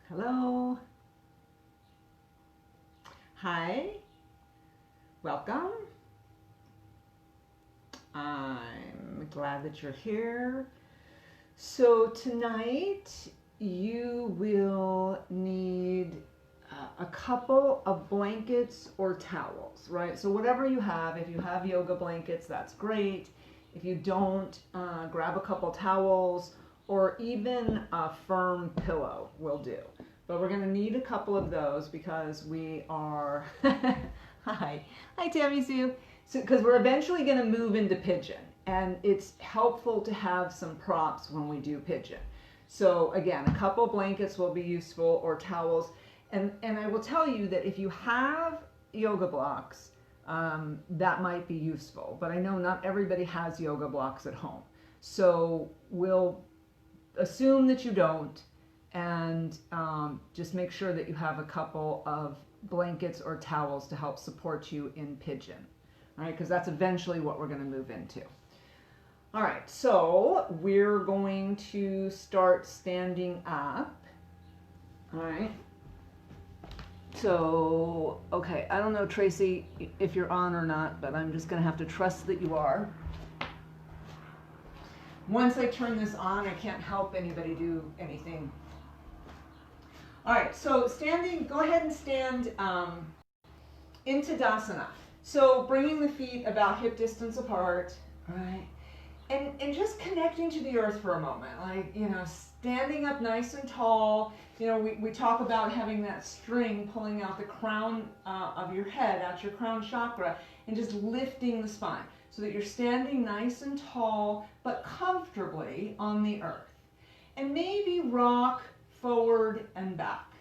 Hello. Hi. Welcome. I'm glad that you're here. So tonight you will need a couple of blankets or towels, right? So whatever you have, if you have yoga blankets, that's great. If you don't, grab a couple towels or even a firm pillow will do. But we're going to need a couple of those because we are, hi, Tammy Sue. So, because we're eventually going to move into Pigeon, and it's helpful to have some props when we do Pigeon. So again, a couple blankets will be useful or towels. And I will tell you that if you have yoga blocks, that might be useful. But I know not everybody has yoga blocks at home. So we'll assume that you don't, and just make sure that you have a couple of blankets or towels to help support you in Pigeon. All right, because that's eventually what we're going to move into. All right, so we're going to start standing up. All right. So, okay, I don't know, Tracy, if you're on or not, but I'm just going to have to trust that you are. Once I turn this on, I can't help anybody do anything. All right, so standing, go ahead and stand into Tadasana. So bringing the feet about hip distance apart, right? And just connecting to the earth for a moment, like, standing up nice and tall. We talk about having that string pulling out the crown of your head, out your crown chakra, and just lifting the spine so that you're standing nice and tall, but comfortably on the earth. And maybe rock forward and back.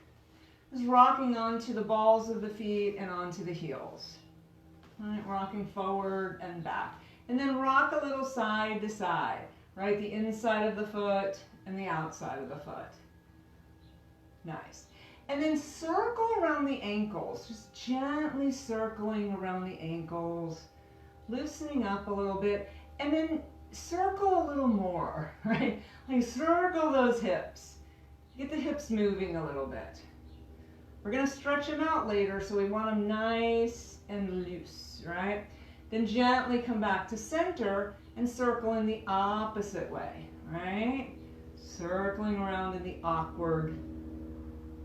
Just rocking onto the balls of the feet and onto the heels. All right, rocking forward and back. And then rock a little side to side, right? The inside of the foot and the outside of the foot. Nice. And then circle around the ankles, just gently circling around the ankles, loosening up a little bit, and then circle a little more, right? Like circle those hips. Get the hips moving a little bit. We're going to stretch them out later, so we want them nice and loose, right? Then gently come back to center and circle in the opposite way, right? Circling around in the awkward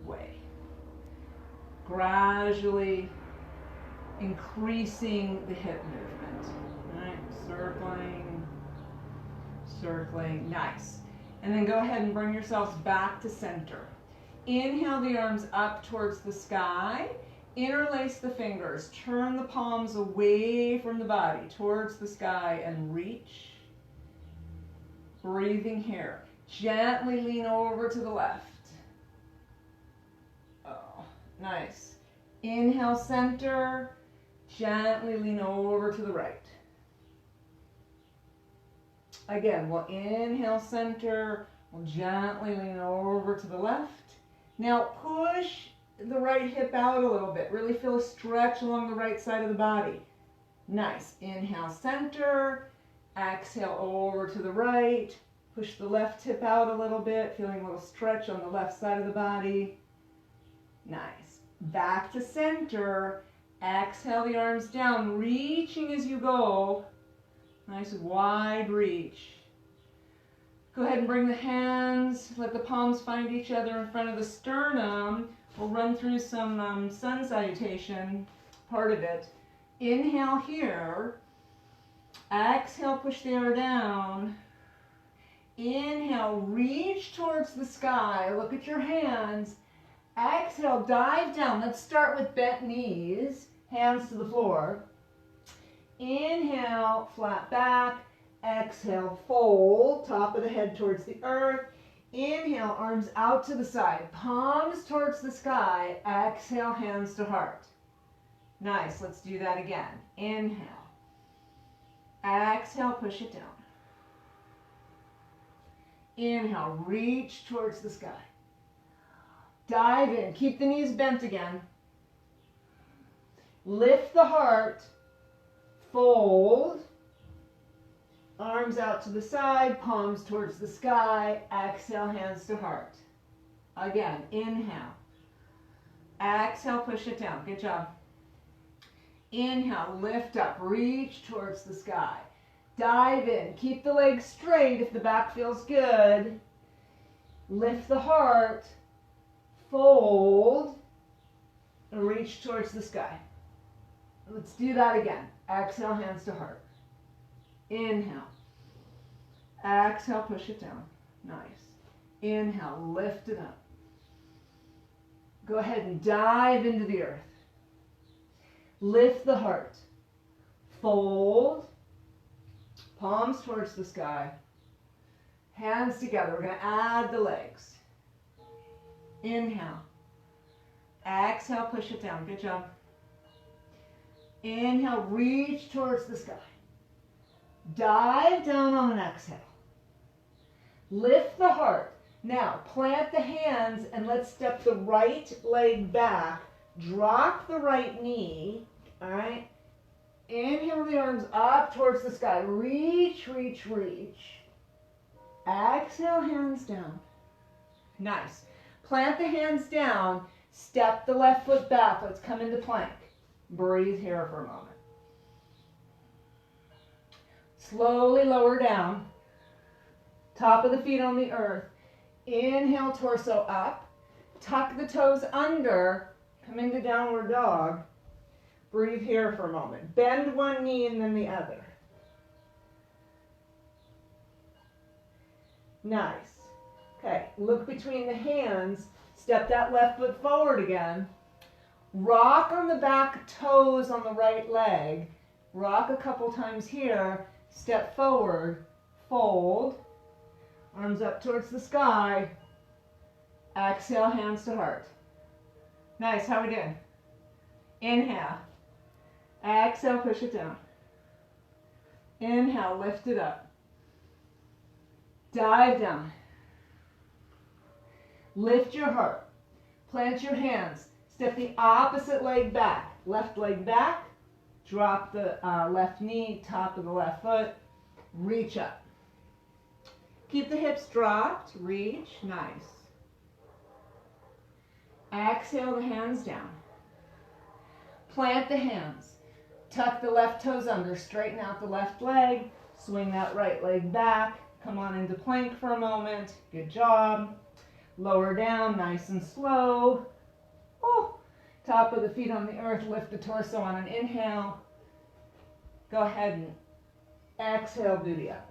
way. Gradually increasing the hip movement, right? Circling, circling, nice. And then go ahead and bring yourselves back to center. Inhale the arms up towards the sky. Interlace the fingers. Turn the palms away from the body towards the sky and reach. Breathing here. Gently lean over to the left. Oh, nice. Inhale, center. Gently lean over to the right. Again, we'll inhale, center. We'll gently lean over to the left. Now push the right hip out a little bit. Really feel a stretch along the right side of the body. Nice. Inhale, center. Exhale over to the right. Push the left hip out a little bit, feeling a little stretch on the left side of the body. Nice. Back to center. Exhale the arms down, reaching as you go. Nice wide reach. Go ahead and bring the hands, let the palms find each other in front of the sternum. We'll run through some sun salutation, part of it. Inhale here. Exhale, push the air down. Inhale, reach towards the sky. Look at your hands. Exhale, dive down. Let's start with bent knees, hands to the floor. Inhale, flat back. Exhale, fold, top of the head towards the earth. Inhale, arms out to the side, palms towards the sky. Exhale, hands to heart. Nice, let's do that again. Inhale. Exhale, push it down. Inhale, reach towards the sky. Dive in, keep the knees bent again. Lift the heart, fold. Arms out to the side, palms towards the sky. Exhale, hands to heart. Again, inhale. Exhale, push it down. Good job. Inhale, lift up, reach towards the sky. Dive in. Keep the legs straight if the back feels good. Lift the heart. Fold. And reach towards the sky. Let's do that again. Exhale, hands to heart. Inhale. Exhale, push it down. Nice. Inhale, lift it up. Go ahead and dive into the earth. Lift the heart. Fold. Palms towards the sky. Hands together. We're going to add the legs. Inhale. Exhale, push it down. Good job. Inhale, reach towards the sky. Dive down on an exhale. Lift the heart. Now, plant the hands and let's step the right leg back. Drop the right knee. All right. Inhale the arms up towards the sky. Reach, reach, reach. Exhale, hands down. Nice. Plant the hands down. Step the left foot back. Let's come into plank. Breathe here for a moment. Slowly lower down. Top of the feet on the earth. Inhale, torso up. Tuck the toes under. Come into downward dog. Breathe here for a moment. Bend one knee and then the other. Nice. Okay, look between the hands. Step that left foot forward again. Rock on the back toes on the right leg. Rock a couple times here. Step forward. Fold. Arms up towards the sky. Exhale, hands to heart. Nice, how we doing? Inhale. Exhale, push it down. Inhale, lift it up. Dive down. Lift your heart. Plant your hands. Step the opposite leg back. Left leg back. Drop the left knee, top of the left foot. Reach up. Keep the hips dropped. Reach. Nice. Exhale the hands down. Plant the hands. Tuck the left toes under. Straighten out the left leg. Swing that right leg back. Come on into plank for a moment. Good job. Lower down, nice and slow. Oh, top of the feet on the earth. Lift the torso on an inhale. Go ahead and exhale, booty up.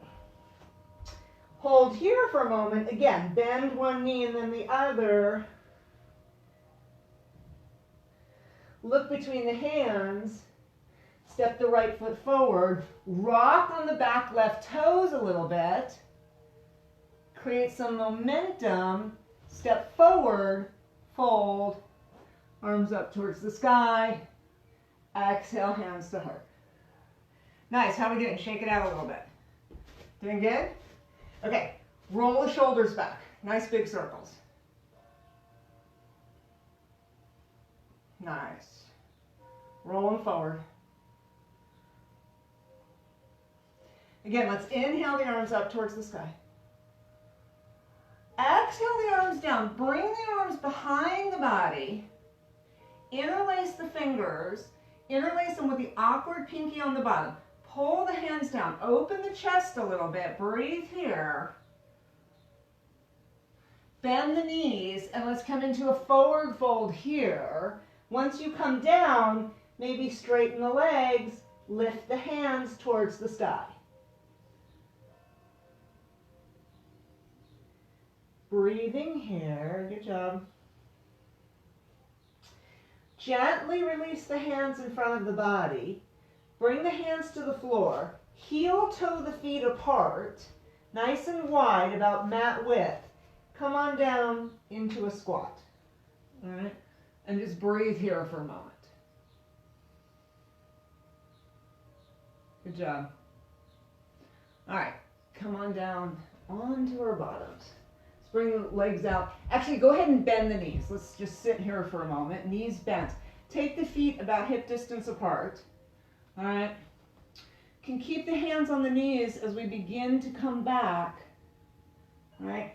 Hold here for a moment. Again, bend one knee and then the other. Look between the hands. Step the right foot forward. Rock on the back left toes a little bit. Create some momentum. Step forward. Fold. Arms up towards the sky. Exhale, hands to heart. Nice. How are we doing? Shake it out a little bit. Doing good? Okay. Roll the shoulders back. Nice big circles. Nice. Roll them forward. Again, let's inhale the arms up towards the sky. Exhale the arms down. Bring the arms behind the body. Interlace the fingers. Interlace them with the awkward pinky on the bottom. Pull the hands down. Open the chest a little bit. Breathe here. Bend the knees and let's come into a forward fold here. Once you come down, maybe straighten the legs. Lift the hands towards the sky. Breathing here. Good job. Gently release the hands in front of the body. Bring the hands to the floor. Heel toe the feet apart. Nice and wide, about mat width. Come on down into a squat. All right? And just breathe here for a moment. Good job. All right. Come on down onto our bottoms. Bring the legs out. Actually, go ahead and bend the knees. Let's just sit here for a moment. Knees bent. Take the feet about hip distance apart. All right. Can keep the hands on the knees as we begin to come back. All right.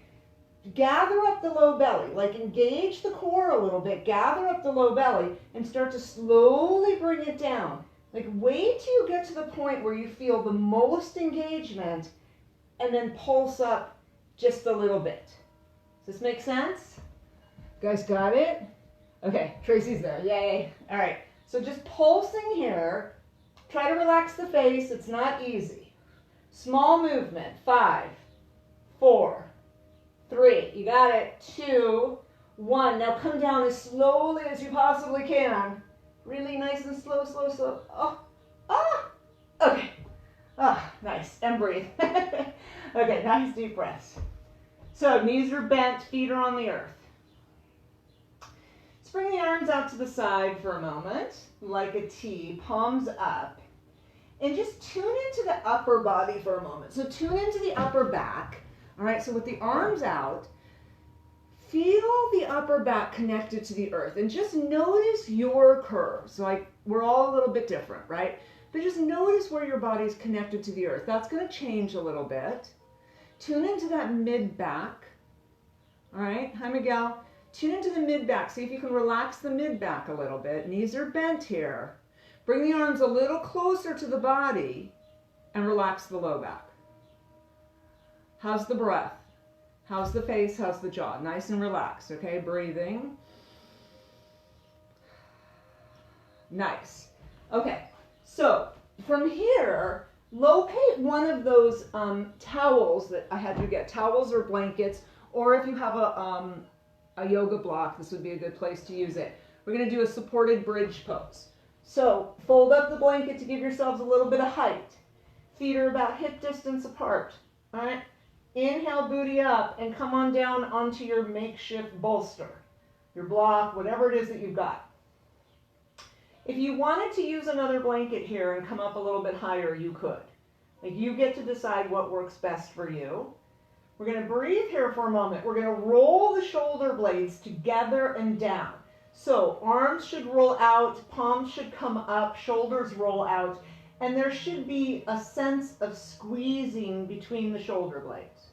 gather up the low belly, like engage the core a little bit, gather up the low belly, and start to slowly bring it down. Like wait till you get to the point where you feel the most engagement, and then pulse up just a little bit. Does this make sense? You guys got it? Okay, Tracy's there, yay. All right, so just pulsing here. Try to relax the face, it's not easy. Small movement, 5, 4, 3, you got it, 2, 1. Now come down as slowly as you possibly can. Really nice and slow, slow, slow. Oh, ah, okay. Ah, nice, and breathe. Okay, nice deep breaths. So knees are bent, feet are on the earth. Let's bring the arms out to the side for a moment, like a T, palms up. And just tune into the upper body for a moment. So tune into the upper back. All right, so with the arms out, feel the upper back connected to the earth. And just notice your curves. Like we're all a little bit different, right? But just notice where your body's connected to the earth. That's going to change a little bit. Tune into that mid-back. All right, hi Miguel. Tune into the mid-back. See if you can relax the mid-back a little bit. Knees are bent here. Bring the arms a little closer to the body and relax the low back. How's the breath? How's the face? How's the jaw? Nice and relaxed, okay? Breathing. Nice. Okay, so from here, locate one of those towels that I had you get, towels or blankets, or if you have a yoga block, this would be a good place to use it. We're going to do a supported bridge pose. So fold up the blanket to give yourselves a little bit of height. Feet are about hip distance apart. All right. Inhale, booty up, and come on down onto your makeshift bolster, your block, whatever it is that you've got. If you wanted to use another blanket here and come up a little bit higher, you could. Like you get to decide what works best for you. We're going to breathe here for a moment. We're going to roll the shoulder blades together and down. So arms should roll out, palms should come up, shoulders roll out, and there should be a sense of squeezing between the shoulder blades.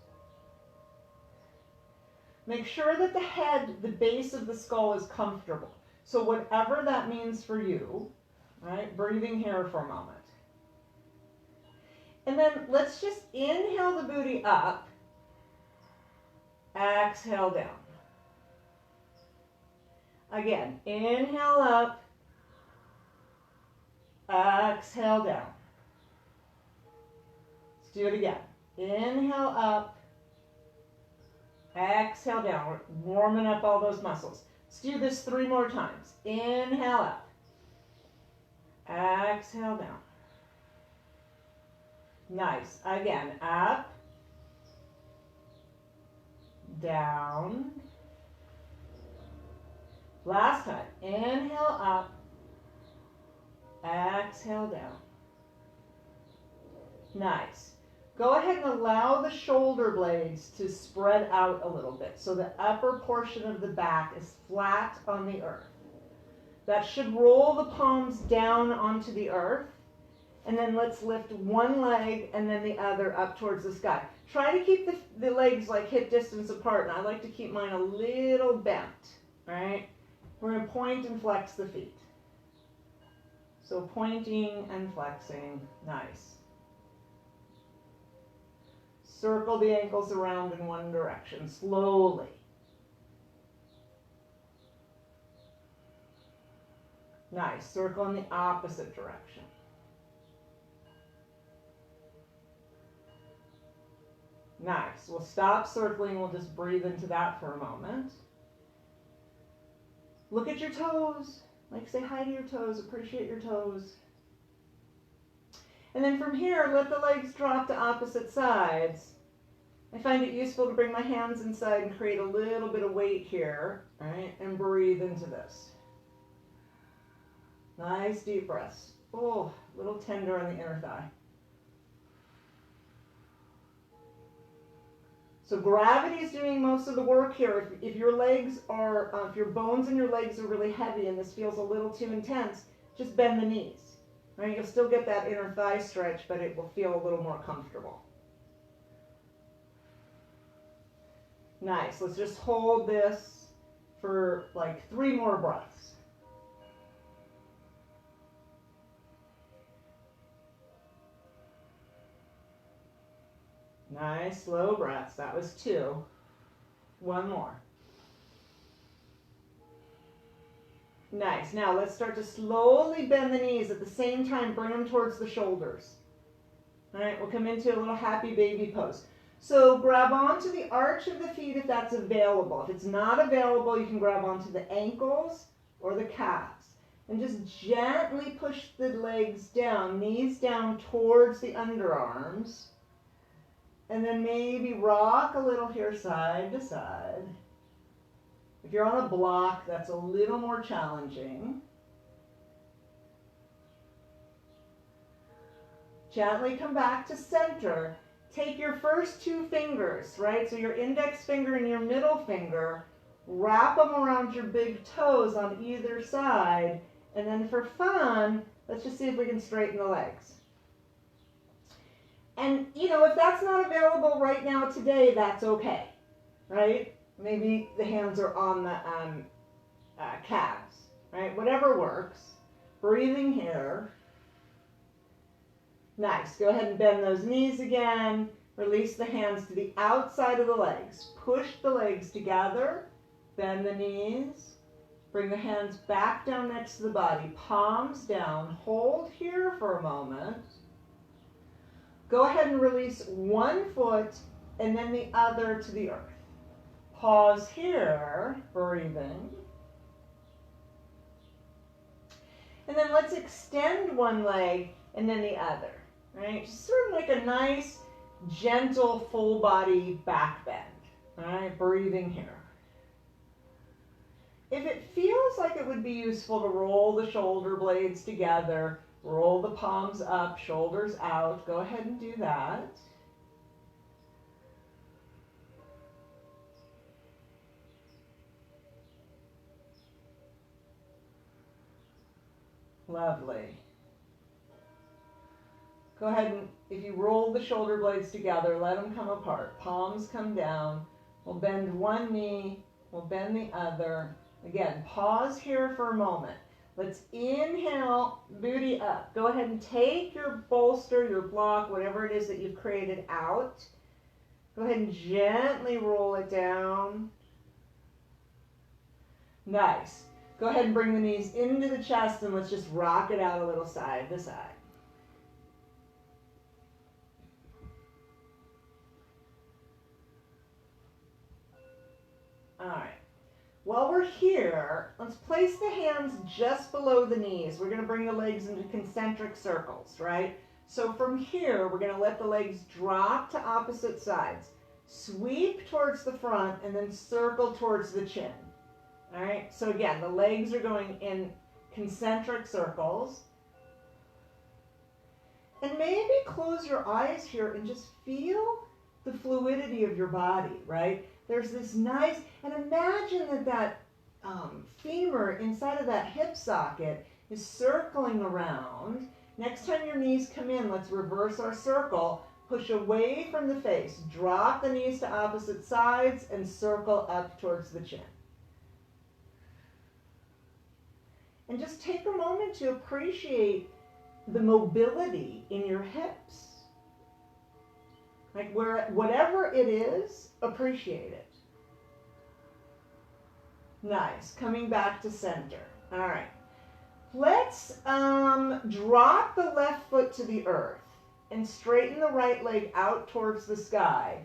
Make sure that the head, the base of the skull is comfortable. So whatever that means for you, right? Breathing here for a moment. And then let's just inhale the booty up, exhale down. Again, inhale up, exhale down. Let's do it again. Inhale up, exhale down. We're warming up all those muscles. Let's do this 3 more times. Inhale up, exhale down. Nice. Again, up, down. Last time. Inhale up, exhale down. Nice. Go ahead and allow the shoulder blades to spread out a little bit so the upper portion of the back is flat on the earth. That should roll the palms down onto the earth. And then let's lift one leg and then the other up towards the sky. Try to keep the legs like hip distance apart. And I like to keep mine a little bent, right? We're going to point and flex the feet. So pointing and flexing, nice. Circle the ankles around in one direction, slowly. Nice, circle in the opposite direction. Nice, we'll stop circling, we'll just breathe into that for a moment. Look at your toes, like say hi to your toes, appreciate your toes. And then from here, let the legs drop to opposite sides. I find it useful to bring my hands inside and create a little bit of weight here, all right, and breathe into this. Nice deep breaths. Oh, a little tender on the inner thigh. So gravity is doing most of the work here. If your legs are, if your bones in your legs are really heavy and this feels a little too intense, just bend the knees. Right? You'll still get that inner thigh stretch, but it will feel a little more comfortable. Nice. Let's just hold this for like 3 more breaths. Nice, slow breaths. That was 2. 1 more. Nice. Now let's start to slowly bend the knees at the same time. Bring them towards the shoulders. All right, we'll come into a little happy baby pose. So grab onto the arch of the feet if that's available. If it's not available, you can grab onto the ankles or the calves. And just gently push the legs down, knees down towards the underarms. And then maybe rock a little here side to side. If you're on a block, that's a little more challenging. Gently come back to center. Take your first 2 fingers, right? So your index finger and your middle finger, wrap them around your big toes on either side. And then for fun, let's just see if we can straighten the legs. And, you know, if that's not available right now today, that's okay, right? Maybe the hands are on the calves, right? Whatever works. Breathing here. Nice. Go ahead and bend those knees again. Release the hands to the outside of the legs. Push the legs together. Bend the knees. Bring the hands back down next to the body. Palms down. Hold here for a moment. Go ahead and release 1 foot and then the other to the earth. Pause here, breathing. And then let's extend one leg and then the other, right? Just sort of like a nice, gentle, full body back bend, all right? Breathing here. If it feels like it would be useful to roll the shoulder blades together, roll the palms up, shoulders out, go ahead and do that. Lovely. Go ahead and, if you roll the shoulder blades together, let them come apart. Palms come down. We'll bend one knee. We'll bend the other. Again, pause here for a moment. Let's inhale, booty up. Go ahead and take your bolster, your block, whatever it is that you've created out. Go ahead and gently roll it down. Nice. Go ahead and bring the knees into the chest and let's just rock it out a little side to side. All right. While we're here, let's place the hands just below the knees. We're going to bring the legs into concentric circles, right? So from here, we're going to let the legs drop to opposite sides. Sweep towards the front and then circle towards the chin. All right, so again, the legs are going in concentric circles. And maybe close your eyes here and just feel the fluidity of your body, right? There's this nice, and imagine that femur inside of that hip socket is circling around. Next time your knees come in, let's reverse our circle. Push away from the face. Drop the knees to opposite sides and circle up towards the chin. And just take a moment to appreciate the mobility in your hips. Like whatever it is, appreciate it. Nice. Coming back to center. All right. Let's drop the left foot to the earth and straighten the right leg out towards the sky.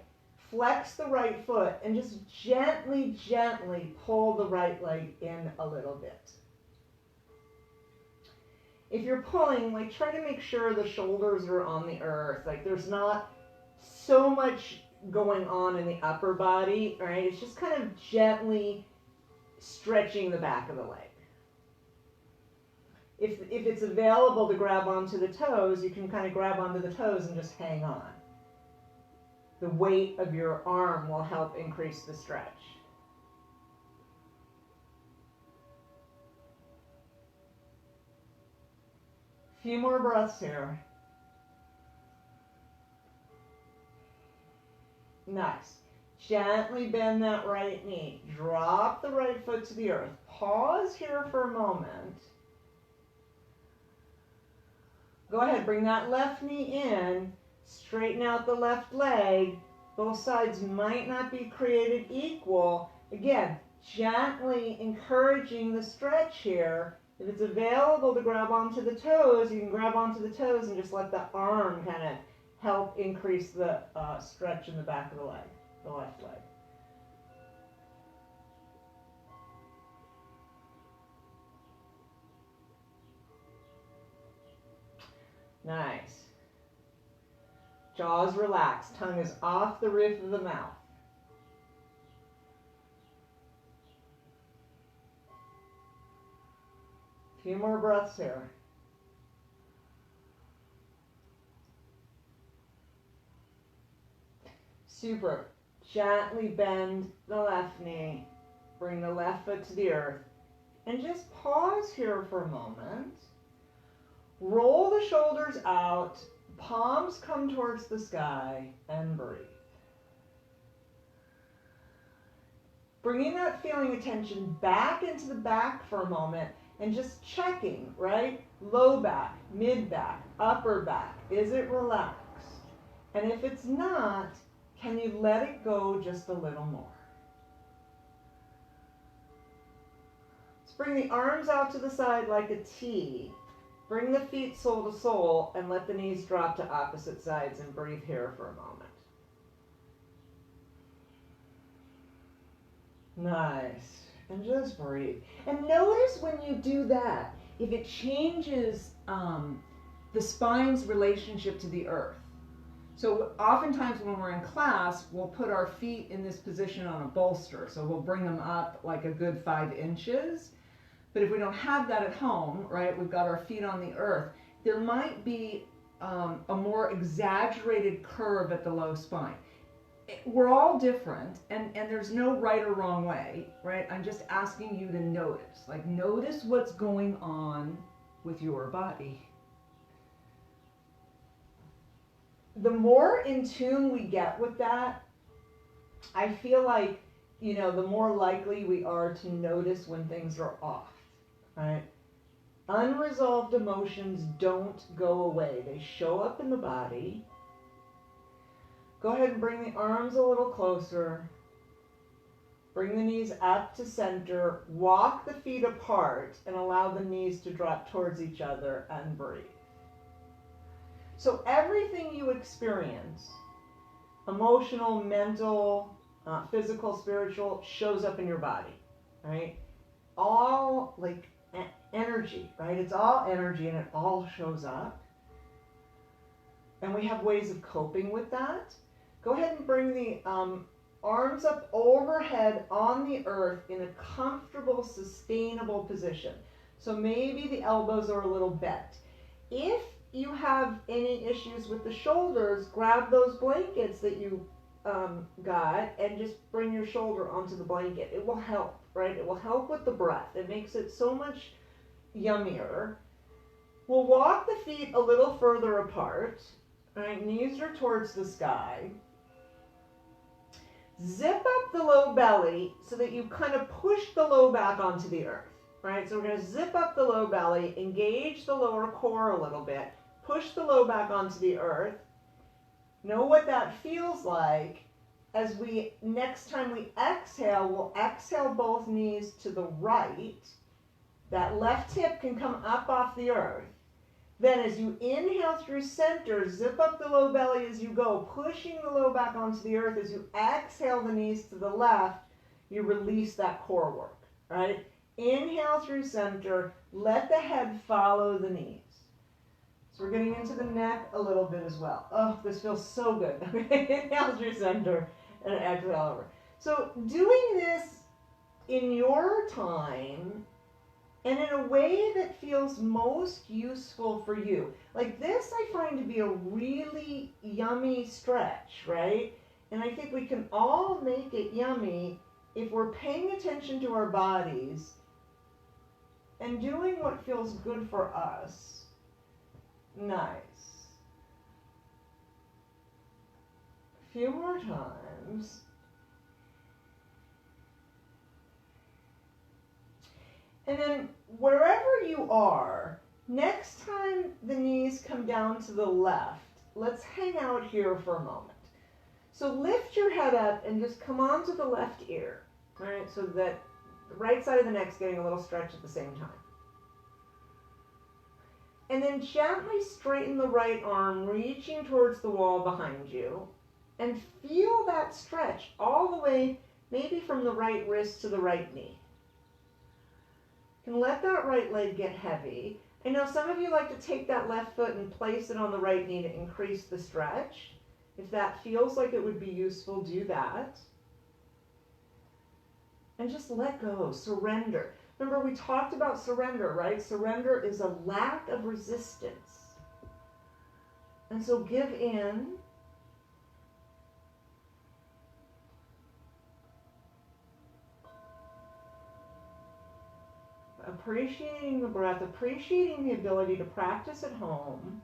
Flex the right foot and just gently, gently pull the right leg in a little bit. If you're pulling, like try to make sure the shoulders are on the earth. Like there's not so much going on in the upper body, right? It's just kind of gently stretching the back of the leg. If it's available to grab onto the toes, you can kind of grab onto the toes and just hang on. The weight of your arm will help increase the stretch. Few more breaths here. Nice. Gently bend that right knee. Drop the right foot to the earth. Pause here for a moment. Go ahead, bring that left knee in. Straighten out the left leg. Both sides might not be created equal. Again, gently encouraging the stretch here. If it's available to grab onto the toes, you can grab onto the toes and just let the arm kind of help increase the stretch in the back of the leg, the left leg. Nice. Jaws relaxed. Tongue is off the roof of the mouth. A few more breaths here. Super. Gently bend the left knee. Bring the left foot to the earth. And just pause here for a moment. Roll the shoulders out. Palms come towards the sky and breathe. Bringing that feeling attention back into the back for a moment and just checking, right? Low back, mid back, upper back. Is it relaxed? And if it's not, can you let it go just a little more? Let's bring the arms out to the side like a T. Bring the feet sole to sole and let the knees drop to opposite sides and breathe here for a moment. Nice. And just breathe. And notice when you do that, if it changes the spine's relationship to the earth. So oftentimes when we're in class, we'll put our feet in this position on a bolster. So we'll bring them up like a good 5 inches. But if we don't have that at home, right, we've got our feet on the earth, there might be a more exaggerated curve at the low spine. We're all different, and there's no right or wrong way, right? I'm just asking you to notice. Like, notice what's going on with your body. The more in tune we get with that, I feel like, you know, the more likely we are to notice when things are off. Right? Unresolved emotions don't go away. They show up in the body. Go ahead and bring the arms a little closer. Bring the knees up to center. Walk the feet apart and allow the knees to drop towards each other and breathe. So everything you experience, emotional, mental, physical, spiritual, shows up in your body, right? All like energy, right? It's all energy and it all shows up. And we have ways of coping with that. Go ahead and bring the arms up overhead on the earth in a comfortable, sustainable position. So maybe the elbows are a little bent. If you have any issues with the shoulders, grab those blankets that you got and just bring your shoulder onto the blanket. It will help, right? It will help with the breath. It makes it so much yummier. We'll walk the feet a little further apart. Right, knees are towards the sky. Zip up the low belly so that you kind of push the low back onto the earth. Right, so we're going to zip up the low belly, engage the lower core a little bit, push the low back onto the earth. Know what that feels like. As we, next time we exhale, we'll exhale both knees to the right. That left hip can come up off the earth. Then as you inhale through center, zip up the low belly as you go, pushing the low back onto the earth. As you exhale the knees to the left, you release that core work, right? Inhale through center, let the head follow the knees. So we're getting into the neck a little bit as well. Oh, this feels so good. Inhale through center and exhale over. So doing this in your time and in a way that feels most useful for you. Like this I find to be a really yummy stretch, right? And I think we can all make it yummy if we're paying attention to our bodies and doing what feels good for us. Nice. A few more times. And then wherever you are, next time the knees come down to the left, let's hang out here for a moment. So lift your head up and just come onto the left ear, all right, so that the right side of the neck's getting a little stretch at the same time. And then gently straighten the right arm, reaching towards the wall behind you, and feel that stretch all the way, maybe from the right wrist to the right knee. And let that right leg get heavy. I know some of you like to take that left foot and place it on the right knee to increase the stretch. If that feels like it would be useful, do that. And just let go, surrender. Remember, we talked about surrender, right? Surrender is a lack of resistance. And so give in. Appreciating the breath, appreciating the ability to practice at home,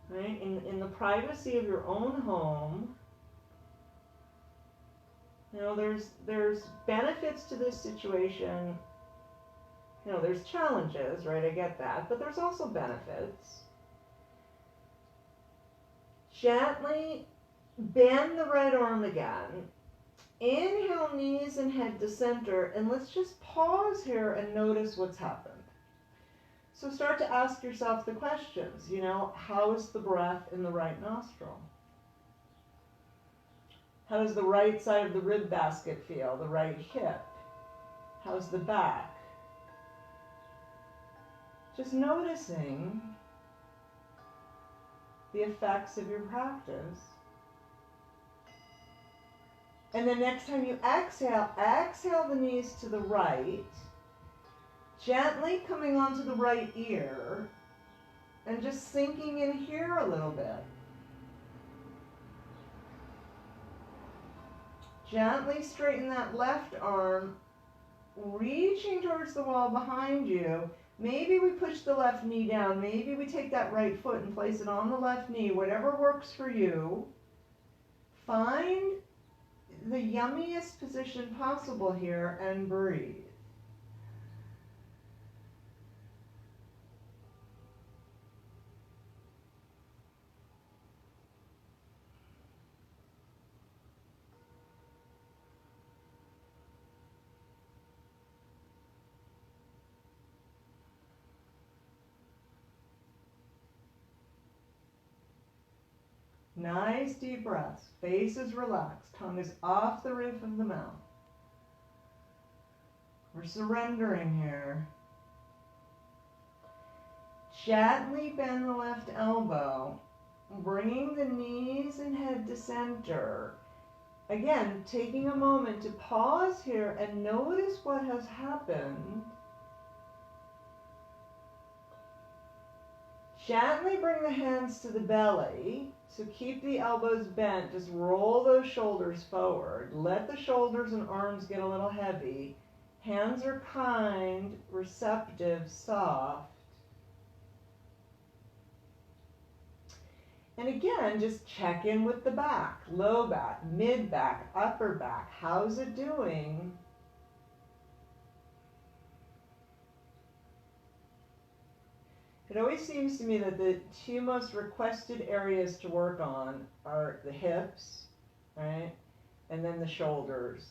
right? In the privacy of your own home. You know, there's benefits to this situation. You know, there's challenges, right? I get that, but there's also benefits. Gently bend the right arm again. Inhale, knees and head to center, and let's just pause here and notice what's happened. So start to ask yourself the questions, you know, how is the breath in the right nostril? How does the right side of the rib basket feel, the right hip? How's the back? Just noticing the effects of your practice. And then next time you exhale, exhale the knees to the right, gently coming onto the right ear, and just sinking in here a little bit. Gently straighten that left arm, reaching towards the wall behind you. Maybe we push the left knee down. Maybe we take that right foot and place it on the left knee. Whatever works for you. Find the yummiest position possible here and breathe. Nice deep breaths. Face is relaxed. Tongue is off the roof of the mouth. We're surrendering here. Gently bend the left elbow, bringing the knees and head to center. Again, taking a moment to pause here and notice what has happened. Gently bring the hands to the belly. So keep the elbows bent. Just roll those shoulders forward. Let the shoulders and arms get a little heavy. Hands are kind, receptive, soft. And again, just check in with the back, low back, mid back, upper back. How's it doing? It always seems to me that the two most requested areas to work on are the hips, right? And then the shoulders.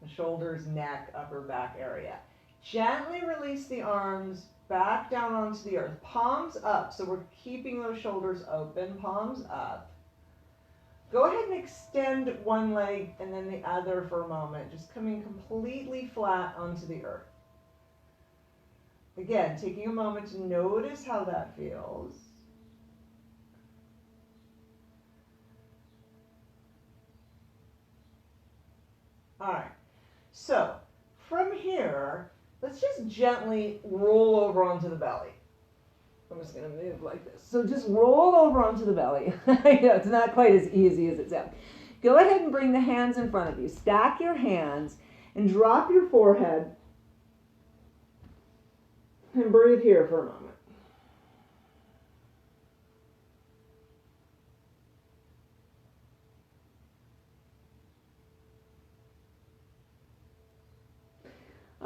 The shoulders, neck, upper back area. Gently release the arms back down onto the earth. Palms up, so we're keeping those shoulders open, palms up. Go ahead and extend one leg and then the other for a moment, just coming completely flat onto the earth. Again, taking a moment to notice how that feels. All right, so from here, let's just gently roll over onto the belly. I'm just going to move like this. So just roll over onto the belly. I know it's not quite as easy as it sounds. Go ahead and bring the hands in front of you. Stack your hands and drop your forehead. And breathe here for a moment.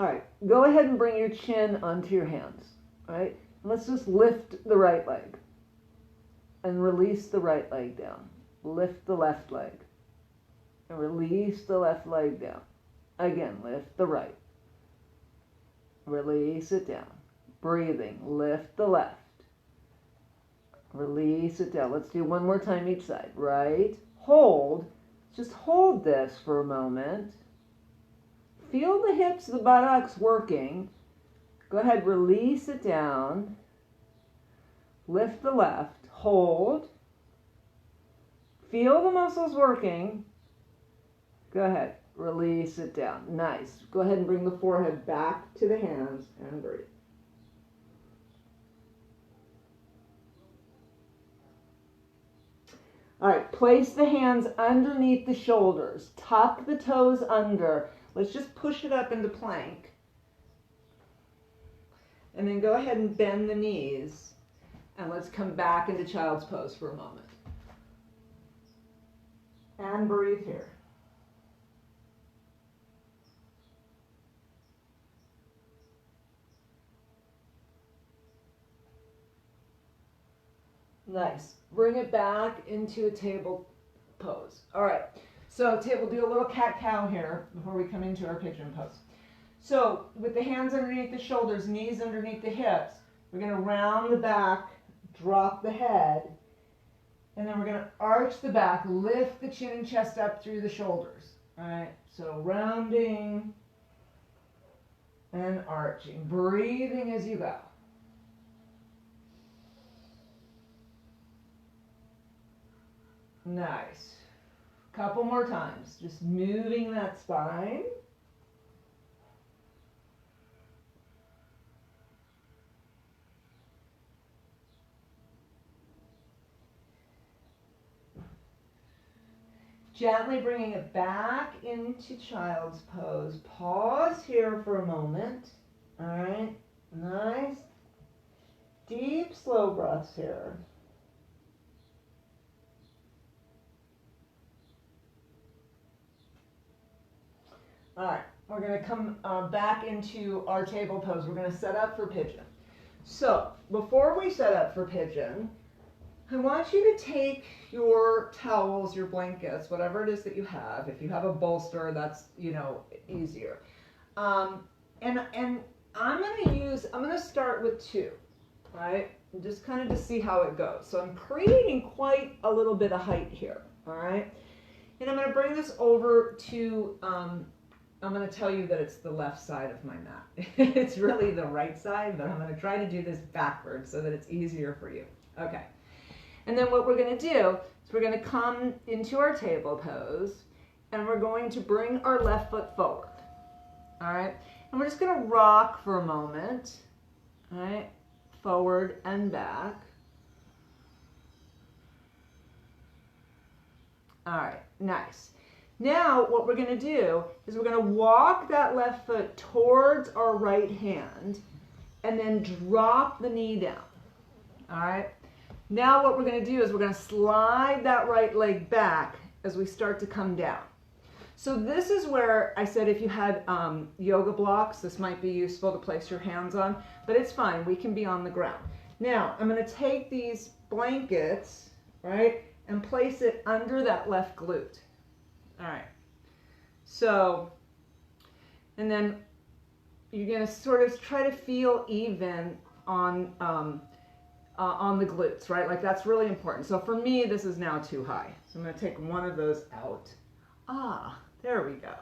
All right, go ahead and bring your chin onto your hands. All right, let's just lift the right leg and release the right leg down. Lift the left leg and release the left leg down. Again, lift the right. Release it down. Breathing, lift the left. Release it down. Let's do one more time each side. Right, hold. Just hold this for a moment. Feel the hips, the buttocks working. Go ahead, release it down. Lift the left. Hold. Feel the muscles working. Go ahead, release it down. Nice. Go ahead and bring the forehead back to the hands and breathe. All right, place the hands underneath the shoulders. Tuck the toes under. Let's just push it up into plank. And then go ahead and bend the knees. And let's come back into child's pose for a moment. And breathe here. Nice. Bring it back into a table pose. All right. So we'll do a little cat-cow here before we come into our pigeon pose. So with the hands underneath the shoulders, knees underneath the hips, we're going to round the back, drop the head, and then we're going to arch the back, lift the chin and chest up through the shoulders. All right. So rounding and arching, breathing as you go. Nice. Couple more times. Just moving that spine. Gently bringing it back into child's pose. Pause here for a moment. All right. Nice. Deep, slow breaths here. All right, we're going to come back into our table pose. We're going to set up for pigeon. So before we set up for pigeon, I want you to take your towels, your blankets, whatever it is that you have. If you have a bolster, that's, easier. And I'm going to start with 2, right? Just kind of to see how it goes. So I'm creating quite a little bit of height here, all right? And I'm going to bring this over to, I'm going to tell you that it's the left side of my mat. It's really the right side, but I'm going to try to do this backwards so that it's easier for you. Okay. And then what we're going to do is we're going to come into our table pose, and we're going to bring our left foot forward. All right. And we're just going to rock for a moment. All right. Forward and back. All right. Nice. Now what we're going to do is we're going to walk that left foot towards our right hand and then drop the knee down. All right. Now what we're going to do is we're going to slide that right leg back as we start to come down. So this is where I said if you had yoga blocks, this might be useful to place your hands on, but it's fine. We can be on the ground. Now I'm going to take these blankets, right, and place it under that left glute. All right, so, and then you're going to sort of try to feel even on the glutes, right? Like that's really important. So for me, this is now too high. So I'm going to take one of those out. There we go.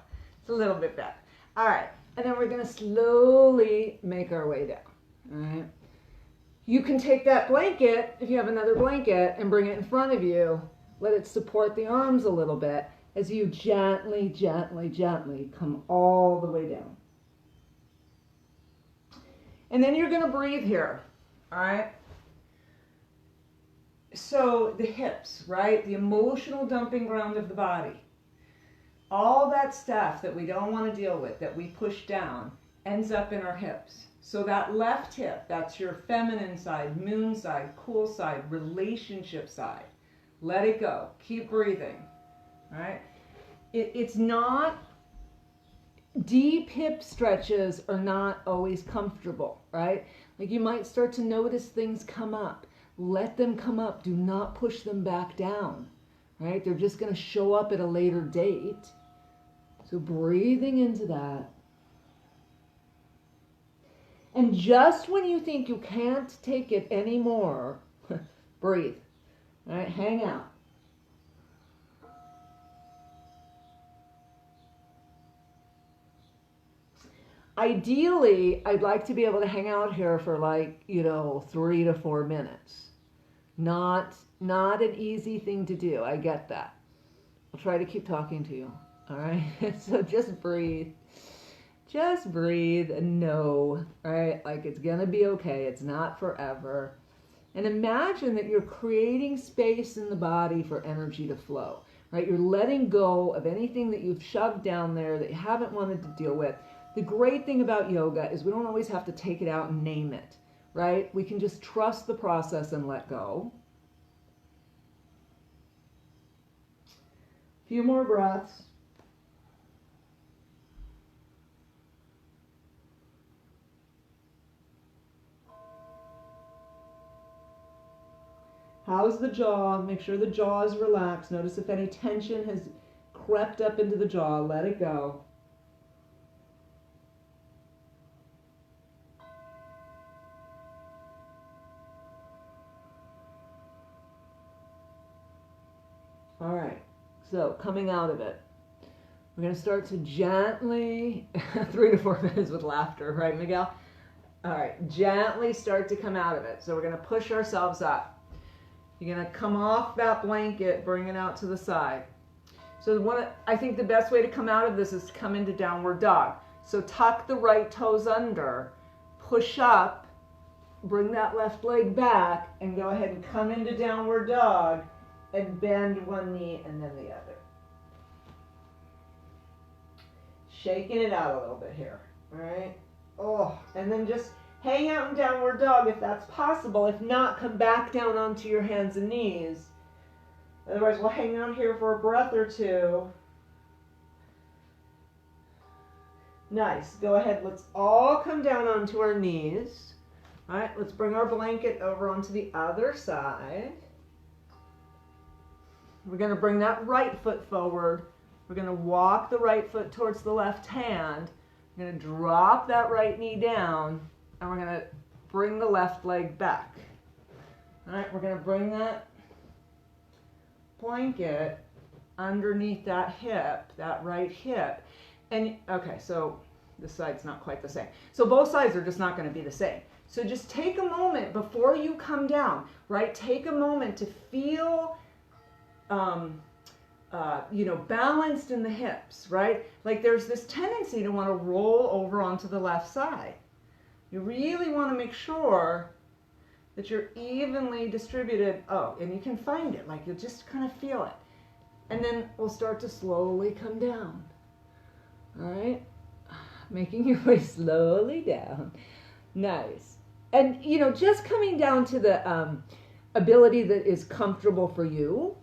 It's a little bit better. All right, and then we're going to slowly make our way down. All right. You can take that blanket, if you have another blanket, and bring it in front of you. Let it support the arms a little bit as you gently, gently, gently come all the way down. And then you're going to breathe here, all right? So the hips, right? The emotional dumping ground of the body. All that stuff that we don't want to deal with, that we push down, ends up in our hips. So that left hip, that's your feminine side, moon side, cool side, relationship side. Let it go. Keep breathing. All right? It's not Deep hip stretches are not always comfortable, right? Like you might start to notice things come up. Let them come up. Do not push them back down, right? They're just going to show up at a later date. So breathing into that. And just when you think you can't take it anymore, breathe, right? Hang out. Ideally, I'd like to be able to hang out here for like, 3 to 4 minutes. Not an easy thing to do. I get that. I'll try to keep talking to you. All right. So just breathe. Just breathe and know, right? Like it's going to be okay. It's not forever. And imagine that you're creating space in the body for energy to flow, right? You're letting go of anything that you've shoved down there that you haven't wanted to deal with. The great thing about yoga is we don't always have to take it out and name it, right? We can just trust the process and let go. A few more breaths. How's the jaw? Make sure the jaw is relaxed. Notice if any tension has crept up into the jaw. Let it go. All right, so coming out of it, we're going to start to gently, 3 to 4 minutes with laughter, right, Miguel? All right, gently start to come out of it. So we're going to push ourselves up. You're going to come off that blanket, bring it out to the side. So I think the best way to come out of this is to come into downward dog. So tuck the right toes under, push up, bring that left leg back, and go ahead and come into downward dog. And bend one knee and then the other. Shaking it out a little bit here, all right? Oh, and then just hang out in downward dog if that's possible. If not, come back down onto your hands and knees. Otherwise, we'll hang out here for a breath or two. Nice. Go ahead. Let's all come down onto our knees. All right, let's bring our blanket over onto the other side. We're going to bring that right foot forward. We're going to walk the right foot towards the left hand. We're going to drop that right knee down, and we're going to bring the left leg back. All right, we're going to bring that blanket underneath that hip, that right hip. And okay, so this side's not quite the same. So both sides are just not going to be the same. So just take a moment before you come down, right? Take a moment to feel balanced in the hips, right? Like there's this tendency to want to roll over onto the left side. You really want to make sure that you're evenly distributed. Oh, and you can find it, like you'll just kind of feel it. And then we'll start to slowly come down. All right? Making your way slowly down. Nice. And, just coming down to the ability that is comfortable for you.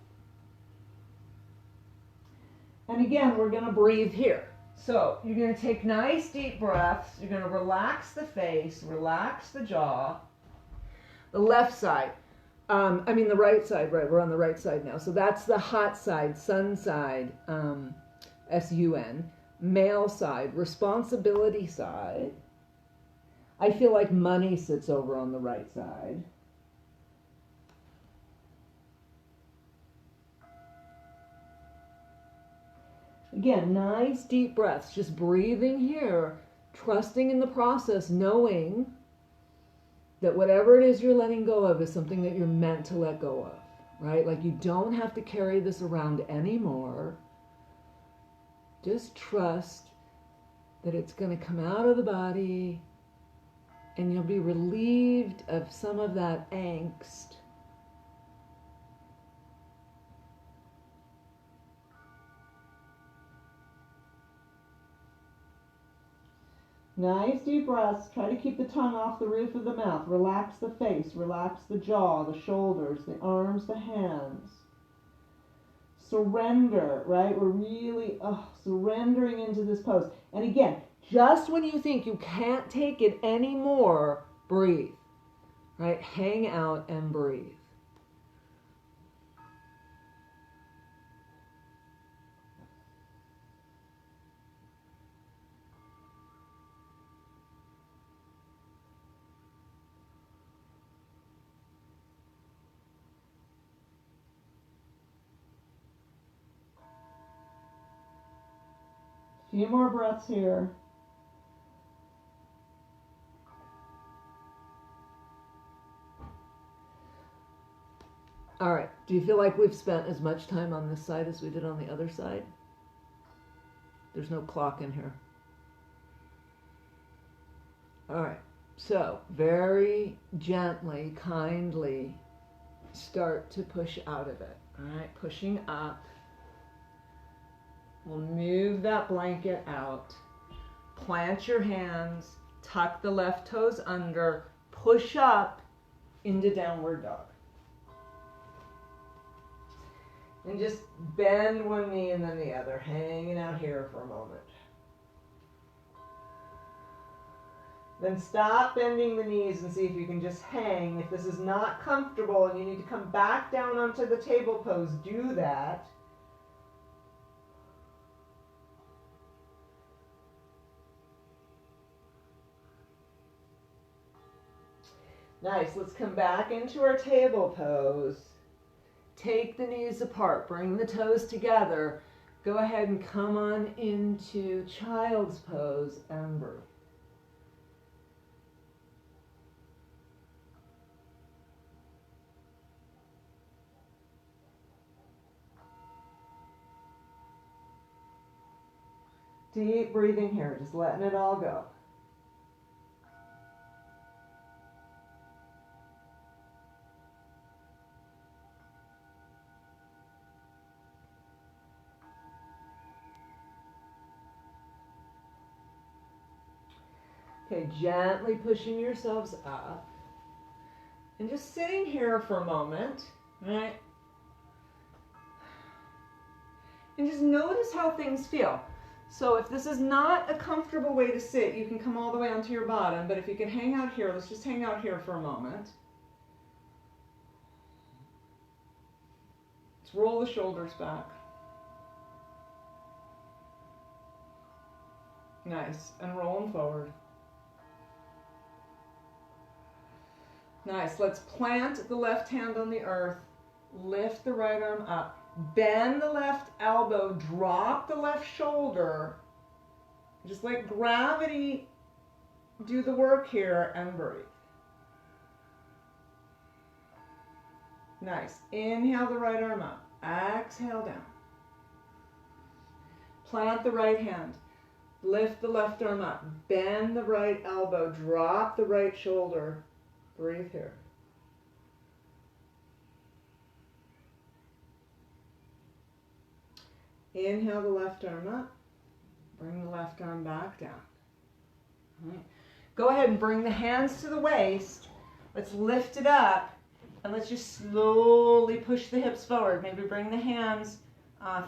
And again, we're going to breathe here. So you're going to take nice deep breaths. You're going to relax the face, relax the jaw. The left side, the right side, right? We're on the right side now. So that's the hot side, sun side, S-U-N. Male side, responsibility side. I feel like money sits over on the right side. Again, nice deep breaths, just breathing here, trusting in the process, knowing that whatever it is you're letting go of is something that you're meant to let go of, right? Like you don't have to carry this around anymore. Just trust that it's going to come out of the body and you'll be relieved of some of that angst. Nice deep breaths. Try to keep the tongue off the roof of the mouth. Relax the face, relax the jaw, the shoulders, the arms, the hands. surrender, right? We're really surrendering into this pose. And again, just when you think you can't take it anymore, breathe, right? Hang out and breathe. Few more breaths here. All right, do you feel like we've spent as much time on this side as we did on the other side? There's no clock in here. All right, so very gently, kindly start to push out of it. All right, pushing up. We'll move that blanket out. Plant your hands, tuck the left toes under, push up into downward dog. And just bend one knee and then the other, hanging out here for a moment. Then stop bending the knees and see if you can just hang. If this is not comfortable and you need to come back down onto the table pose, do that. Nice, let's come back into our table pose. Take the knees apart, bring the toes together. Go ahead and come on into child's pose and breathe. Deep breathing here, just letting it all go. Okay, gently pushing yourselves up. And just sitting here for a moment, right? And just notice how things feel. So if this is not a comfortable way to sit, you can come all the way onto your bottom, but if you can hang out here, let's just hang out here for a moment. Let's roll the shoulders back. Nice, and roll them forward. Nice, let's plant the left hand on the earth, lift the right arm up, bend the left elbow, drop the left shoulder, just let gravity do the work here and breathe. Nice, inhale the right arm up, exhale down. Plant the right hand, lift the left arm up, bend the right elbow, drop the right shoulder. Breathe here. Inhale the left arm up. Bring the left arm back down. All right. Go ahead and bring the hands to the waist. Let's lift it up. And let's just slowly push the hips forward. Maybe bring the hands,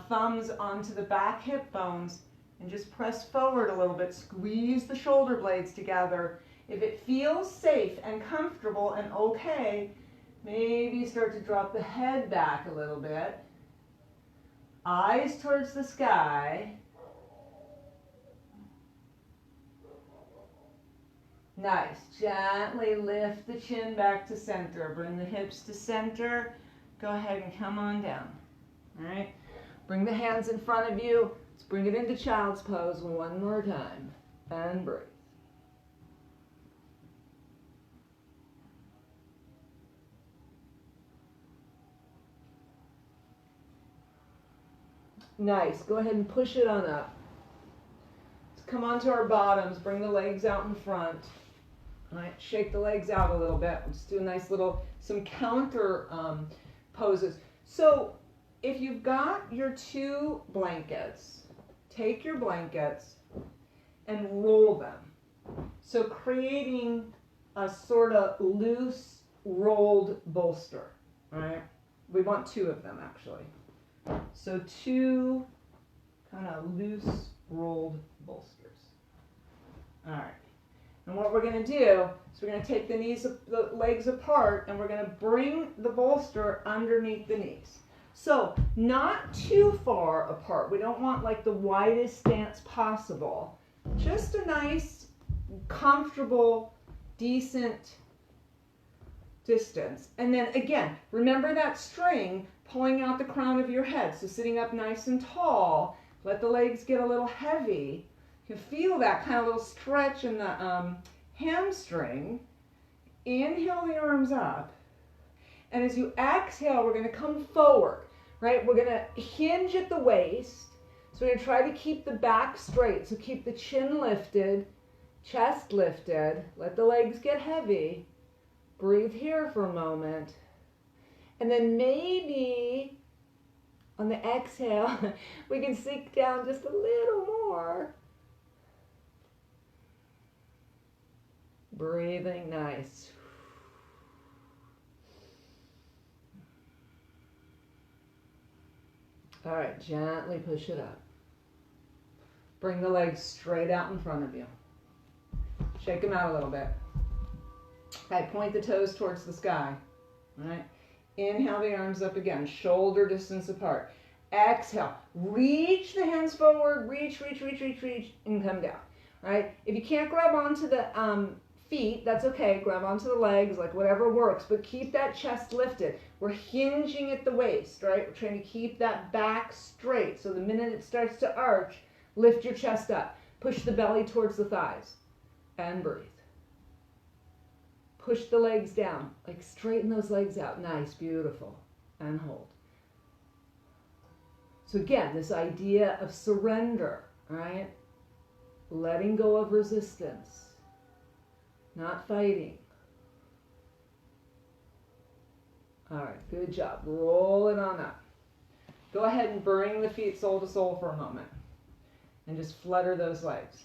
thumbs onto the back hip bones. And just press forward a little bit. Squeeze the shoulder blades together. If it feels safe and comfortable and okay, maybe start to drop the head back a little bit. Eyes towards the sky. Nice. Gently lift the chin back to center. Bring the hips to center. Go ahead and come on down. All right. Bring the hands in front of you. Let's bring it into child's pose one more time. And breathe. Nice. Go ahead and push it on up. Let's come onto our bottoms. Bring the legs out in front. All right. Shake the legs out a little bit. Let's do a nice little, some counter poses. So if you've got your two blankets, take your blankets and roll them. So creating a sort of loose rolled bolster. All right. We want two of them actually. So 2 kind of loose rolled bolsters. All right. And what we're going to do is we're going to take the legs apart, and we're going to bring the bolster underneath the knees. So not too far apart. We don't want like the widest stance possible. Just a nice, comfortable, decent distance. And then again, remember that string pulling out the crown of your head. So sitting up nice and tall, let the legs get a little heavy. You can feel that kind of little stretch in the hamstring. Inhale the arms up. And as you exhale, we're going to come forward, right? We're going to hinge at the waist. So we're going to try to keep the back straight. So keep the chin lifted, chest lifted. Let the legs get heavy. Breathe here for a moment. And then maybe on the exhale, we can sink down just a little more. Breathing nice. All right, gently push it up. Bring the legs straight out in front of you. Shake them out a little bit. Okay, point the toes towards the sky. All right. Inhale the arms up again, shoulder distance apart. Exhale, reach the hands forward, reach, and come down. All right. If you can't grab onto the feet, that's okay. Grab onto the legs, like whatever works, but keep that chest lifted. We're hinging at the waist, right? We're trying to keep that back straight. So the minute it starts to arch, lift your chest up. Push the belly towards the thighs and breathe. Push the legs down, like straighten those legs out. Nice, beautiful, and hold. So again, this idea of surrender, right? Letting go of resistance, not fighting. All right, good job. Roll it on up. Go ahead and bring the feet sole to sole for a moment and just flutter those legs.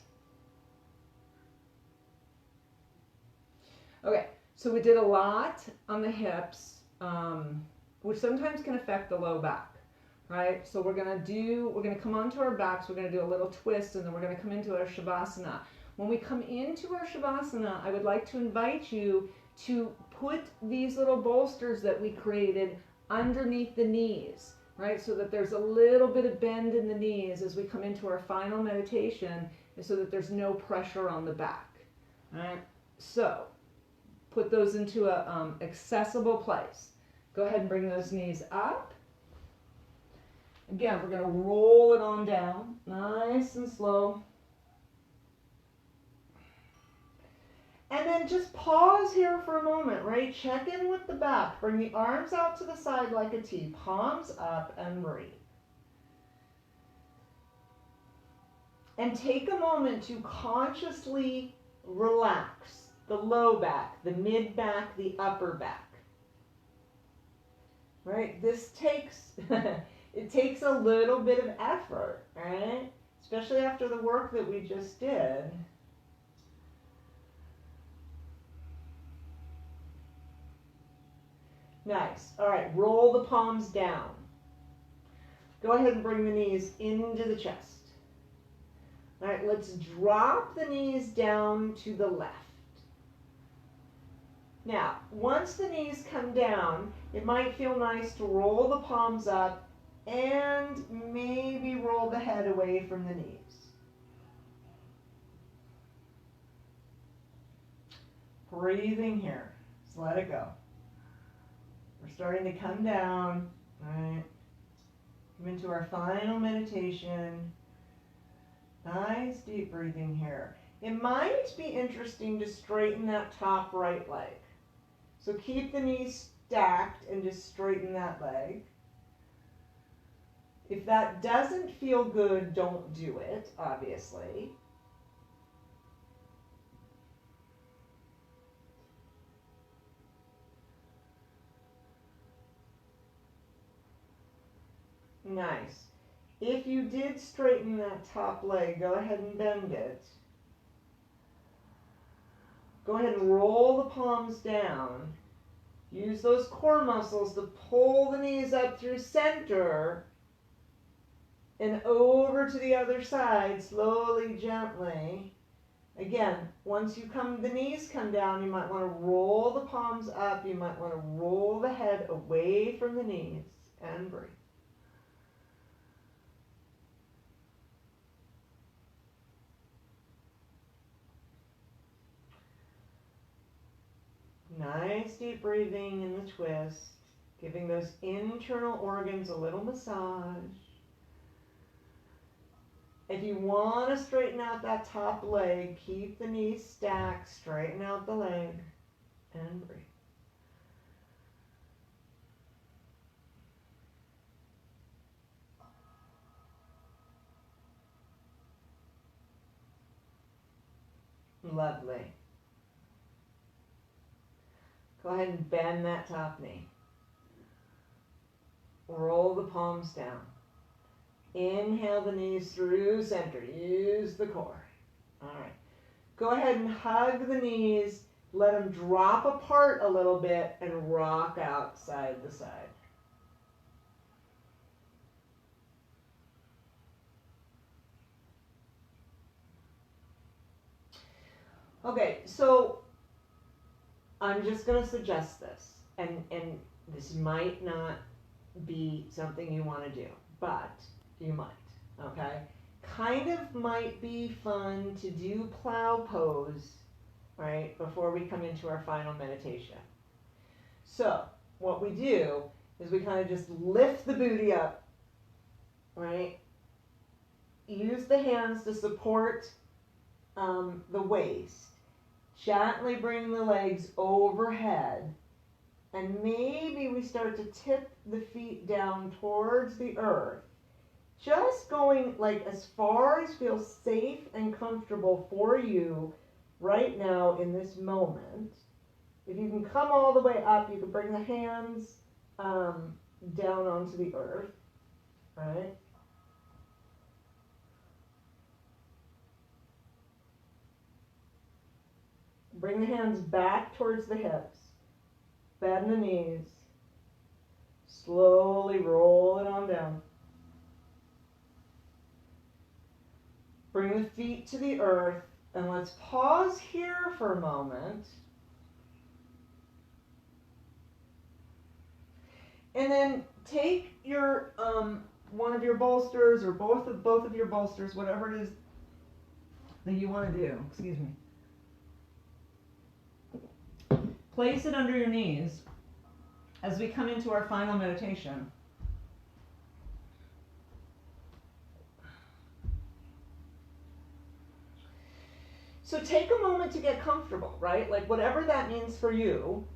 Okay, so we did a lot on the hips, which sometimes can affect the low back, right? So we're gonna come onto our backs, we're gonna do a little twist, and then we're gonna come into our Shavasana. When we come into our Shavasana, I would like to invite you to put these little bolsters that we created underneath the knees, right? So that there's a little bit of bend in the knees as we come into our final meditation, so that there's no pressure on the back, all right? So put those into a accessible place. Go ahead and bring those knees up. Again, we're going to roll it on down, nice and slow. And then just pause here for a moment, right? Check in with the back. Bring the arms out to the side like a T. Palms up and breathe. And take a moment to consciously relax the low back, the mid back, the upper back. Right? This takes, it takes a little bit of effort, right? Especially after the work that we just did. Nice. All right, roll the palms down. Go ahead and bring the knees into the chest. All right, let's drop the knees down to the left. Now, once the knees come down, it might feel nice to roll the palms up and maybe roll the head away from the knees. Breathing here. Just let it go. We're starting to come down, right? Come into our final meditation. Nice deep breathing here. It might be interesting to straighten that top right leg. So keep the knees stacked and just straighten that leg. If that doesn't feel good, don't do it, obviously. Nice. If you did straighten that top leg, go ahead and bend it. Go ahead and roll the palms down. Use those core muscles to pull the knees up through center and over to the other side, slowly, gently. Again, once the knees come down, you might want to roll the palms up. You might want to roll the head away from the knees and breathe. Nice deep breathing in the twist, giving those internal organs a little massage. If you want to straighten out that top leg, keep the knees stacked, straighten out the leg, and breathe. Lovely. Go ahead and bend that top knee. Roll the palms down. Inhale the knees through center. Use the core. All right. Go ahead and hug the knees. Let them drop apart a little bit and rock out side to side. Okay, so I'm just going to suggest this, and this might not be something you want to do, but you might, okay? Kind of might be fun to do plow pose, right, before we come into our final meditation. So what we do is we kind of just lift the booty up, right? Use the hands to support the waist. Gently bring the legs overhead, and maybe we start to tip the feet down towards the earth, just going like as far as feels safe and comfortable for you right now in this moment. If you can come all the way up, you can bring the hands down onto the earth, right? Bring the hands back towards the hips. Bend the knees. Slowly roll it on down. Bring the feet to the earth. And let's pause here for a moment. And then take your one of your bolsters or both of your bolsters, whatever it is that you want to do. Excuse me. Place it under your knees as we come into our final meditation. So take a moment to get comfortable, right? Like whatever that means for you,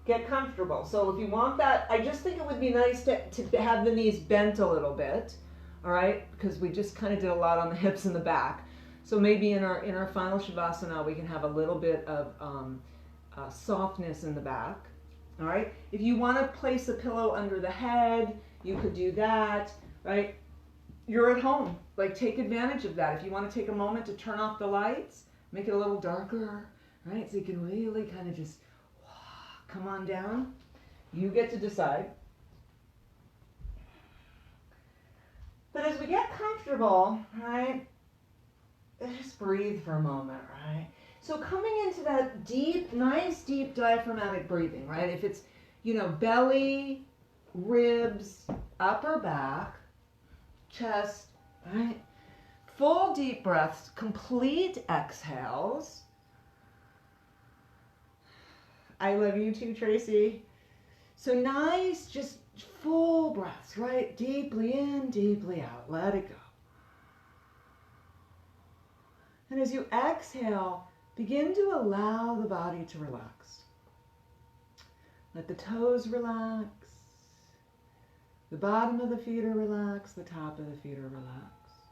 get comfortable. So if you want that, I just think it would be nice to have the knees bent a little bit, all right? Because we just kind of did a lot on the hips and the back. So maybe in our final Shavasana, we can have a little bit of softness in the back. All right. If you want to place a pillow under the head, you could do that. Right. You're at home. Like take advantage of that. If you want to take a moment to turn off the lights, make it a little darker. Right. So you can really kind of just come on down. You get to decide. But as we get comfortable, right, just breathe for a moment, right? So coming into that deep, nice, deep diaphragmatic breathing, right? If it's, belly, ribs, upper back, chest, right? Full deep breaths, complete exhales. I love you too, Tracy. So nice, just full breaths, right? Deeply in, deeply out. Let it go. And as you exhale, begin to allow the body to relax. Let the toes relax. The bottom of the feet are relaxed. The top of the feet are relaxed.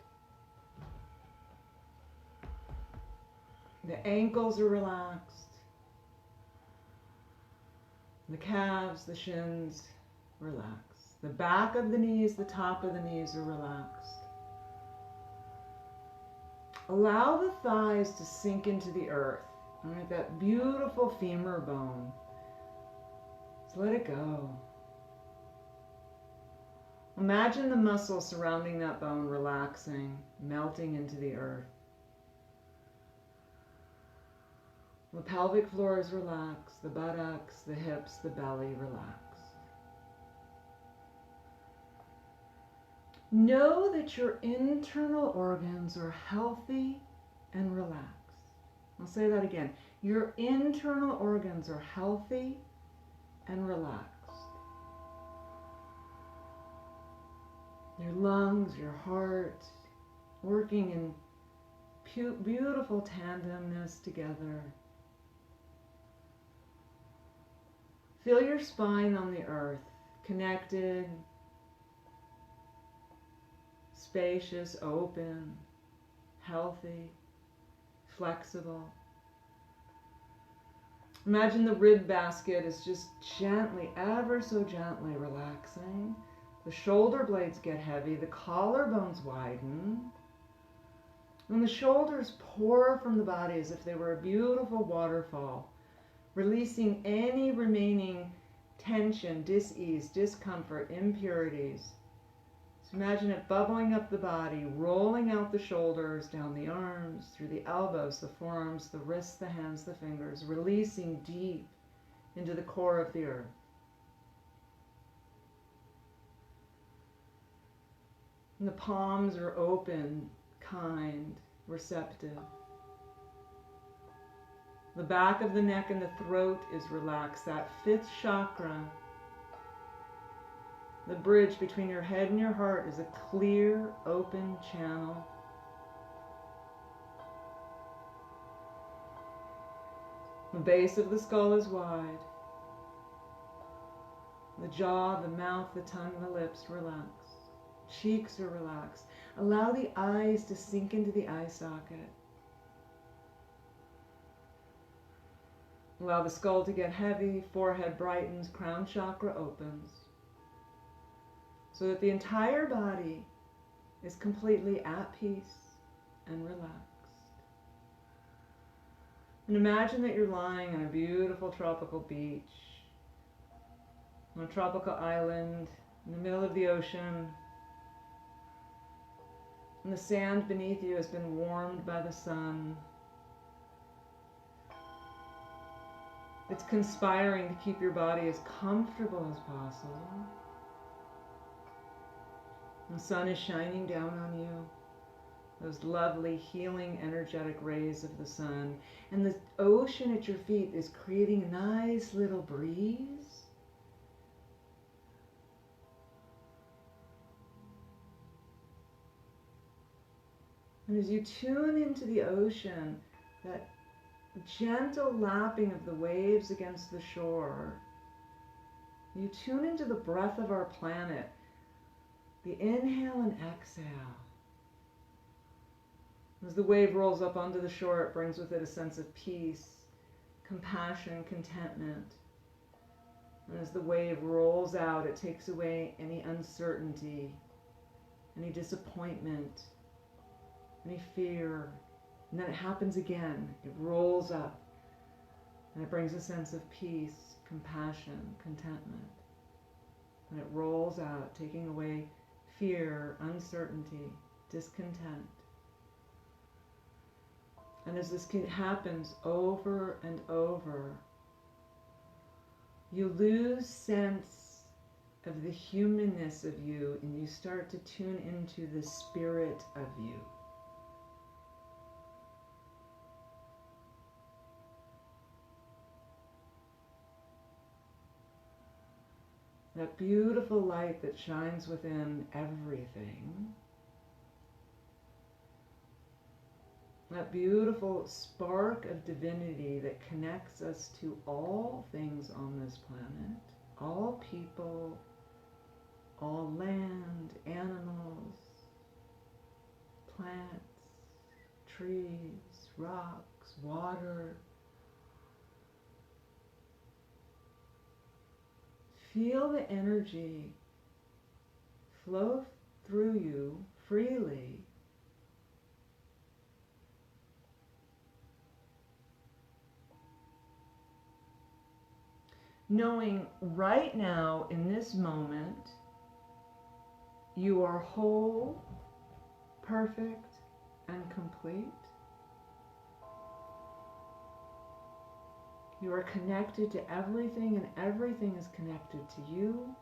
The ankles are relaxed. The calves, the shins, relax. The back of the knees, the top of the knees are relaxed. Allow the thighs to sink into the earth. All right, that beautiful femur bone. Just let it go. Imagine the muscles surrounding that bone relaxing, melting into the earth. The pelvic floor is relaxed, the buttocks, the hips, the belly relax. Know that your internal organs are healthy and relaxed. I'll say that again. Your internal organs are healthy and relaxed. Your lungs, your heart, working in beautiful tandemness together. Feel your spine on the earth, connected, spacious, open, healthy, flexible. Imagine the rib basket is just gently, ever so gently relaxing. The shoulder blades get heavy, the collarbones widen, and the shoulders pour from the body as if they were a beautiful waterfall, releasing any remaining tension, dis-ease, discomfort, impurities. So imagine it bubbling up the body, rolling out the shoulders, down the arms, through the elbows, the forearms, the wrists, the hands, the fingers, releasing deep into the core of the earth. And the palms are open, kind, receptive. The back of the neck and the throat is relaxed, that fifth chakra. The bridge between your head and your heart is a clear, open channel. The base of the skull is wide. The jaw, the mouth, the tongue, the lips relax. Cheeks are relaxed. Allow the eyes to sink into the eye socket. Allow the skull to get heavy, forehead brightens, crown chakra opens. So that the entire body is completely at peace and relaxed. And imagine that you're lying on a beautiful tropical beach, on a tropical island, in the middle of the ocean, and the sand beneath you has been warmed by the sun. It's conspiring to keep your body as comfortable as possible. The sun is shining down on you, those lovely healing energetic rays of the sun, and the ocean at your feet is creating a nice little breeze. And as you tune into the ocean, that gentle lapping of the waves against the shore, you tune into the breath of our planet. The inhale and exhale. As the wave rolls up onto the shore, it brings with it a sense of peace, compassion, contentment. And as the wave rolls out, it takes away any uncertainty, any disappointment, any fear. And then it happens again. It rolls up. And it brings a sense of peace, compassion, contentment. And it rolls out, taking away fear, uncertainty, discontent. And as this happens over and over, you lose sense of the humanness of you and you start to tune into the spirit of you. That beautiful light that shines within everything. That beautiful spark of divinity that connects us to all things on this planet, all people, all land, animals, plants, trees, rocks, water. Feel the energy flow through you freely. Knowing right now, in this moment, You are whole, perfect, and complete. You are connected to everything, and everything is connected to you.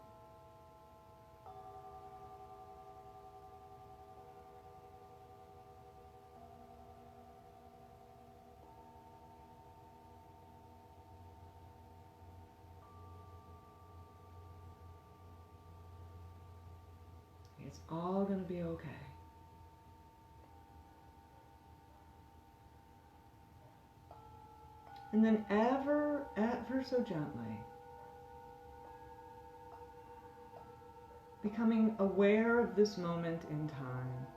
It's all going to be okay. And then ever so gently, becoming aware of this moment in time.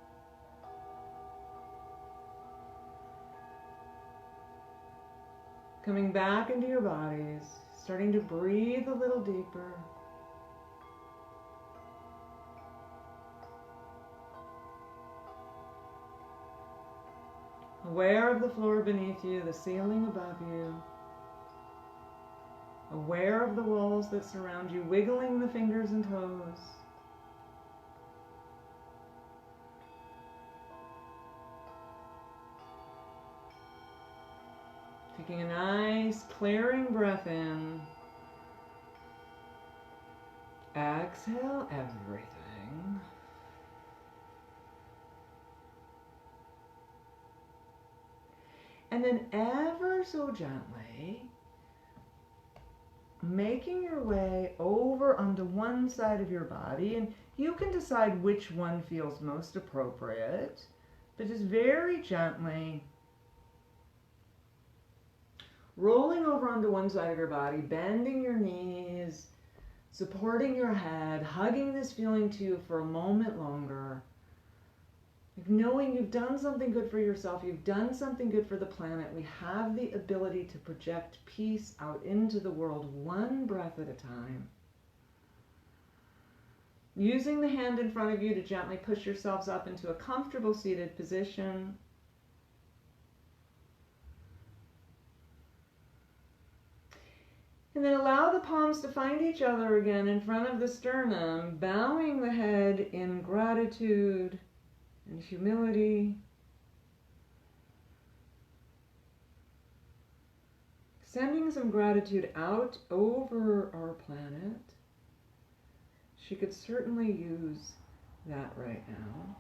Coming back into your bodies, starting to breathe a little deeper. Aware of the floor beneath you, the ceiling above you. Aware of the walls that surround you, wiggling the fingers and toes. Taking a nice clearing breath in. Exhale everything. And then ever so gently, making your way over onto one side of your body, and you can decide which one feels most appropriate, but just very gently rolling over onto one side of your body, bending your knees, supporting your head, hugging this feeling to you for a moment longer. Knowing you've done something good for yourself, you've done something good for the planet. We have the ability to project peace out into the world, one breath at a time. Using the hand in front of you to gently push yourselves up into a comfortable seated position. And then allow the palms to find each other again in front of the sternum, bowing the head in gratitude and humility. Sending some gratitude out over our planet. She could certainly use that right now.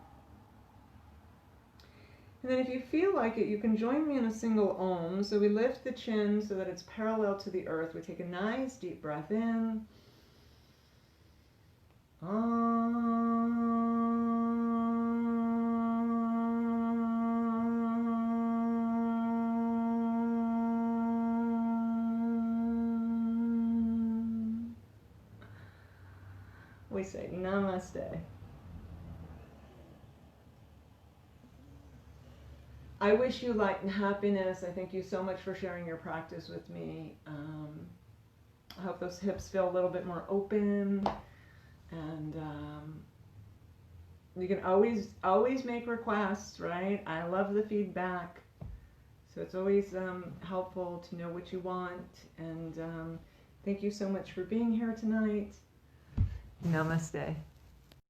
And then if you feel like it, you can join me in a single Om. So we lift the chin so that it's parallel to the earth. We take a nice deep breath in. We say Namaste. I wish you light and happiness. I thank you so much for sharing your practice with me. I hope those hips feel a little bit more open. And you can always make requests, right? I love the feedback. So it's always helpful to know what you want. And thank you so much for being here tonight. Namaste.